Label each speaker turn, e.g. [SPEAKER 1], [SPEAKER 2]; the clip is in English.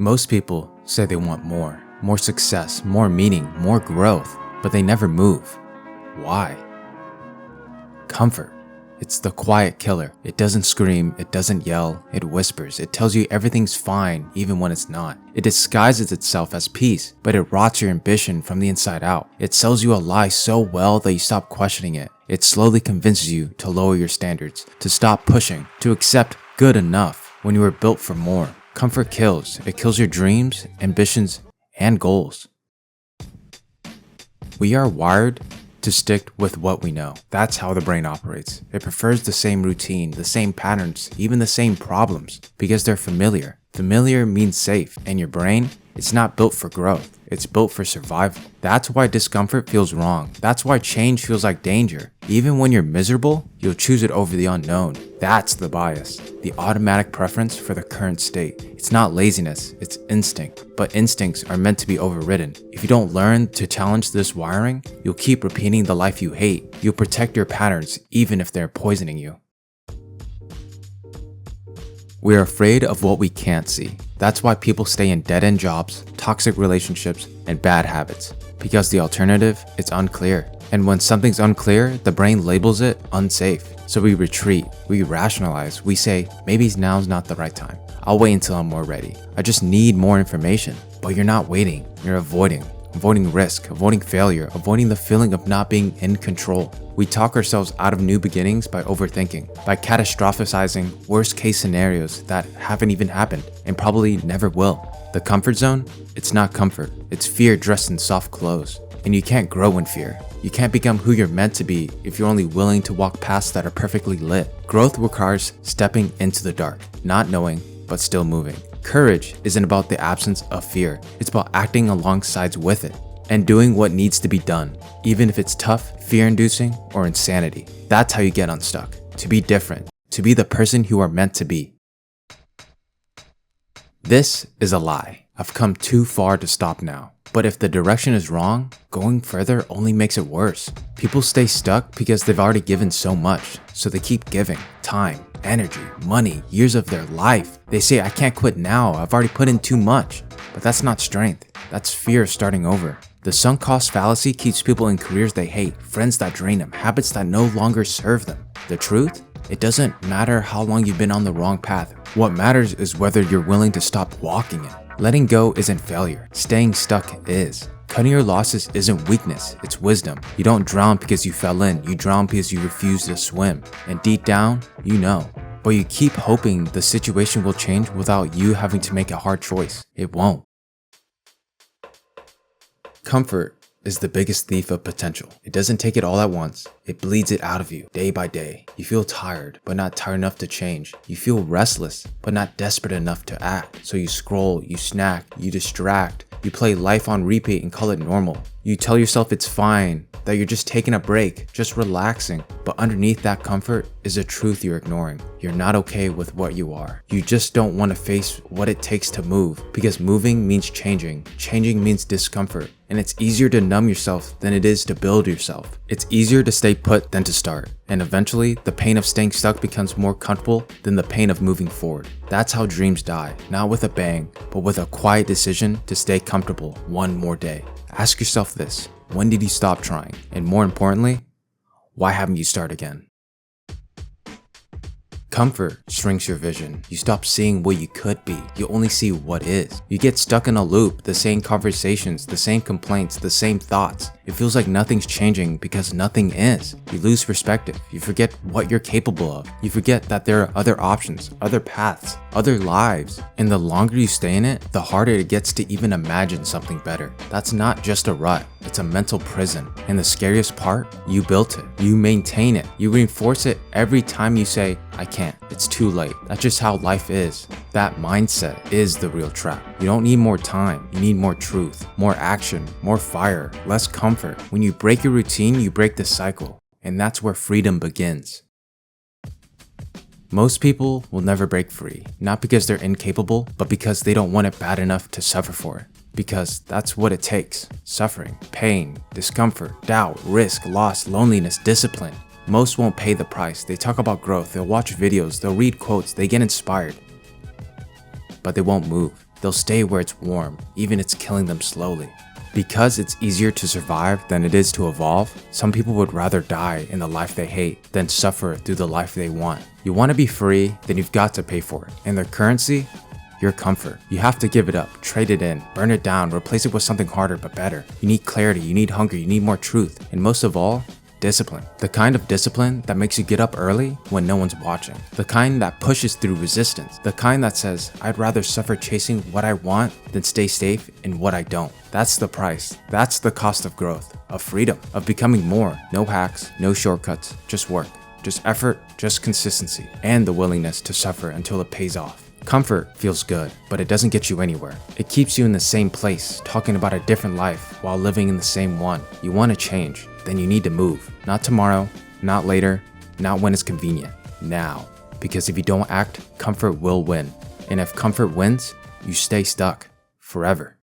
[SPEAKER 1] Most people say they want more success, more meaning, more growth, but they never move. Why? Comfort. It's the quiet killer. It doesn't scream, it doesn't yell, it whispers. It tells you everything's fine even when it's not. It disguises itself as peace, but it rots your ambition from the inside out. It sells you a lie so well that you stop questioning it. It slowly convinces you to lower your standards, to stop pushing, to accept good enough when you were built for more. Comfort kills. It kills your dreams, ambitions, and goals. We are wired to stick with what we know. That's how the brain operates. It prefers the same routine, the same patterns, even the same problems, because they're familiar. Familiar means safe, and your brain, it's not built for growth. It's built for survival. That's why discomfort feels wrong. That's why change feels like danger. Even when you're miserable, you'll choose it over the unknown. That's the bias, the automatic preference for the current state. It's not laziness, it's instinct. But instincts are meant to be overridden. If you don't learn to challenge this wiring, you'll keep repeating the life you hate. You'll protect your patterns even if they're poisoning you. We're afraid of what we can't see. That's why people stay in dead-end jobs, toxic relationships, and bad habits. Because the alternative, it's unclear. And when something's unclear, the brain labels it unsafe. So we retreat, we rationalize, we say, maybe now's not the right time. I'll wait until I'm more ready. I just need more information. But you're not waiting, you're avoiding risk, avoiding failure, avoiding the feeling of not being in control. We talk ourselves out of new beginnings by overthinking, by catastrophizing worst case scenarios that haven't even happened and probably never will. The comfort zone? It's not comfort. It's fear dressed in soft clothes. And you can't grow in fear. You can't become who you're meant to be if you're only willing to walk paths that are perfectly lit. Growth requires stepping into the dark, not knowing, but still moving. Courage isn't about the absence of fear. It's about acting alongside with it and doing what needs to be done, even if it's tough, fear-inducing, or insanity. That's how you get unstuck. To be different. To be the person you are meant to be. This is a lie. I've come too far to stop now. But if the direction is wrong, going further only makes it worse. People stay stuck because they've already given so much, so they keep giving time, energy, money, years of their life. They say, I can't quit now, I've already put in too much. But that's not strength, that's fear starting over. The sunk cost fallacy keeps people in careers they hate, friends that drain them, habits that no longer serve them. The truth? It doesn't matter how long you've been on the wrong path. What matters is whether you're willing to stop walking it. Letting go isn't failure, staying stuck is. Cutting your losses isn't weakness, it's wisdom. You don't drown because you fell in, you drown because you refuse to swim. And deep down, you know. But you keep hoping the situation will change without you having to make a hard choice. It won't. Comfort is the biggest thief of potential. It doesn't take it all at once. It bleeds it out of you, day by day. You feel tired, but not tired enough to change. You feel restless, but not desperate enough to act. So you scroll, you snack, you distract. You play life on repeat and call it normal. You tell yourself it's fine, that you're just taking a break, just relaxing. But underneath that comfort is a truth you're ignoring. You're not okay with what you are. You just don't want to face what it takes to move, because moving means changing. Changing means discomfort. And it's easier to numb yourself than it is to build yourself. It's easier to stay put than to start. And eventually, the pain of staying stuck becomes more comfortable than the pain of moving forward. That's how dreams die, not with a bang, but with a quiet decision to stay comfortable one more day. Ask yourself this: when did you stop trying? And more importantly, why haven't you started again? Comfort shrinks your vision. You stop seeing what you could be. You only see what is. You get stuck in a loop, the same conversations, the same complaints, the same thoughts. It feels like nothing's changing because nothing is. You lose perspective. You forget what you're capable of. You forget that there are other options, other paths, other lives. And the longer you stay in it, the harder it gets to even imagine something better. That's not just a rut. It's a mental prison. And the scariest part, you built it. You maintain it. You reinforce it every time you say, I can't. It's too late. That's just how life is. That mindset is the real trap. You don't need more time. You need more truth, more action, more fire, less comfort. When you break your routine, you break the cycle. And that's where freedom begins. Most people will never break free, not because they're incapable, but because they don't want it bad enough to suffer for it. Because that's what it takes. Suffering, pain, discomfort, doubt, risk, loss, loneliness, discipline. Most won't pay the price. They talk about growth, they'll watch videos, they'll read quotes, they get inspired. But they won't move. They'll stay where it's warm, even if it's killing them slowly. Because it's easier to survive than it is to evolve, some people would rather die in the life they hate than suffer through the life they want. You want to be free, then you've got to pay for it. And their currency? Your comfort. You have to give it up, trade it in, burn it down, replace it with something harder but better. You need clarity, you need hunger, you need more truth, and most of all, discipline. The kind of discipline that makes you get up early when no one's watching. The kind that pushes through resistance. The kind that says, I'd rather suffer chasing what I want than stay safe in what I don't. That's the price. That's the cost of growth, of freedom, of becoming more. No hacks, no shortcuts, just work, just effort, just consistency, and the willingness to suffer until it pays off. Comfort feels good, but it doesn't get you anywhere. It keeps you in the same place, talking about a different life while living in the same one. You want to change, then you need to move. Not tomorrow, not later, not when it's convenient. Now. Because if you don't act, comfort will win. And if comfort wins, you stay stuck forever.